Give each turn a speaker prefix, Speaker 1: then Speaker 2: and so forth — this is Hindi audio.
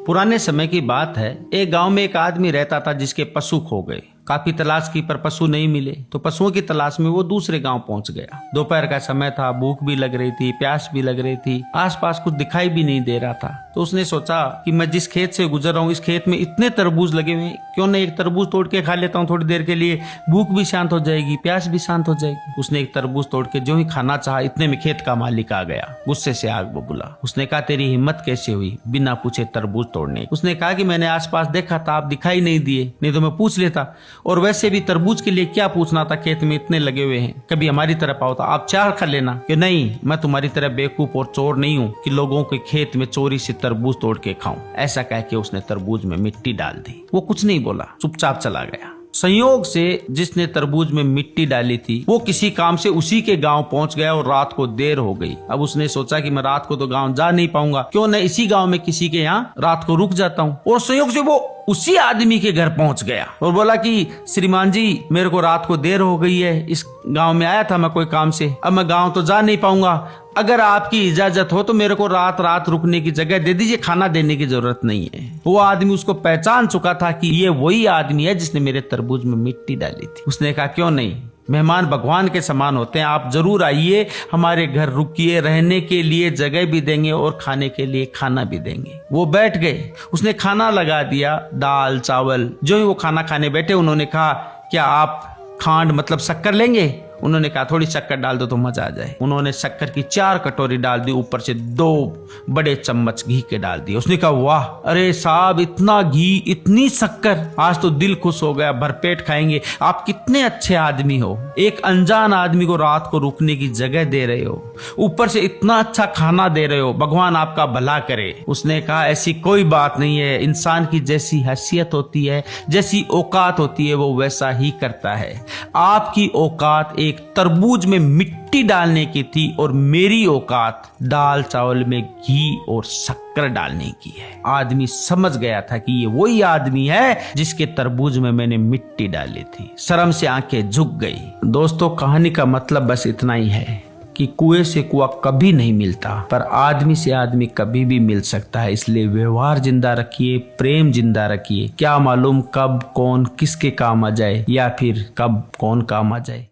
Speaker 1: पुराने समय की बात है। एक गांव में एक आदमी रहता था जिसके पशु खो गए। काफी तलाश की पर पशु नहीं मिले, तो पशुओं की तलाश में वो दूसरे गांव पहुंच गया। दोपहर का समय था, भूख भी लग रही थी, प्यास भी लग रही थी, आसपास कुछ दिखाई भी नहीं दे रहा था। तो उसने सोचा कि मैं जिस खेत से गुजर रहा हूँ, इस खेत में इतने तरबूज लगे हुए, क्यों नहीं एक तरबूज तोड़ के खा लेता हूँ थोड़ी देर के लिए, भूख भी शांत हो जाएगी, प्यास भी शांत हो जाएगी। उसने एक तरबूज तोड़ के जो ही खाना चाहा, इतने में खेत का मालिक आ गया। गुस्से से आग बबूला। उसने कहा, तेरी हिम्मत कैसे हुई बिना पूछे तरबूज तोड़ने? उसने कहा कि मैंने आसपास देखा था, आप दिखाई नहीं दिए, नहीं तो मैं पूछ लेता। और वैसे भी तरबूज के लिए क्या पूछना था, खेत में इतने लगे हुए हैं, कभी हमारी तरफ आओ तो आप चार खा लेना। कि नहीं, मैं तुम्हारी तरह बेवकूफ और चोर नहीं हूँ कि लोगों के खेत में चोरी से तरबूज तोड़ के खाऊं। ऐसा कह के उसने तरबूज में मिट्टी डाल दी। वो कुछ नहीं बोला, चुपचाप चला गया। संयोग से जिसने तरबूज में मिट्टी डाली थी वो किसी काम से उसी के गांव पहुंच गया और रात को देर हो गई। अब उसने सोचा कि मैं रात को तो गांव जा नहीं पाऊंगा, क्यों न इसी गांव में किसी के यहाँ रात को रुक जाता हूँ। और संयोग से वो उसी आदमी के घर पहुंच गया और बोला कि श्रीमान जी, मेरे को रात को देर हो गई है, इस गांव में आया था मैं कोई काम से, अब मैं गांव तो जा नहीं पाऊंगा, अगर आपकी इजाजत हो तो मेरे को रात रुकने की जगह दे दीजिए, खाना देने की जरूरत नहीं है। वो आदमी उसको पहचान चुका था कि ये वही आदमी है जिसने मेरे तरबूज में मिट्टी डाली थी। उसने कहा, क्यों नहीं, मेहमान भगवान के समान होते हैं, आप जरूर आइए, हमारे घर रुकिए, रहने के लिए जगह भी देंगे और खाने के लिए खाना भी देंगे। वो बैठ गए, उसने खाना लगा दिया, दाल चावल। जो ही वो खाना खाने बैठे, उन्होंने कहा, क्या आप खांड मतलब शक्कर लेंगे? उन्होंने कहा, थोड़ी शक्कर डाल दो तो मजा आ जाए। उन्होंने शक्कर की 4 कटोरी डाल दी, ऊपर से 2 बड़े चम्मच घी के डाल दिए। उसने कहा, वाह, अरे साहब, इतना घी, इतनी शक्कर, आज तो दिल खुश हो गया, भरपेट खाएंगे। आप कितने अच्छे आदमी हो, एक अनजान आदमी को रात को रुकने की जगह दे रहे हो, ऊपर से इतना अच्छा खाना दे रहे हो, भगवान आपका भला करे। उसने कहा, ऐसी कोई बात नहीं है, इंसान की जैसी हैसियत होती है, जैसी औकात होती है, वो वैसा ही करता है। आपकी औकात एक तरबूज में मिट्टी डालने की थी और मेरी औकात दाल चावल में घी और शक्कर डालने की है। आदमी समझ गया था कि ये वही आदमी है जिसके तरबूज में मैंने मिट्टी डाली थी। शर्म से आंखें झुक गई। दोस्तों, कहानी का मतलब बस इतना ही है कि कुएं से कुआं कभी नहीं मिलता, पर आदमी से आदमी कभी भी मिल सकता है। इसलिए व्यवहार जिंदा रखिए, प्रेम जिंदा रखिए। क्या मालूम कब कौन किसके काम आ जाए, या फिर कब कौन काम आ जाए।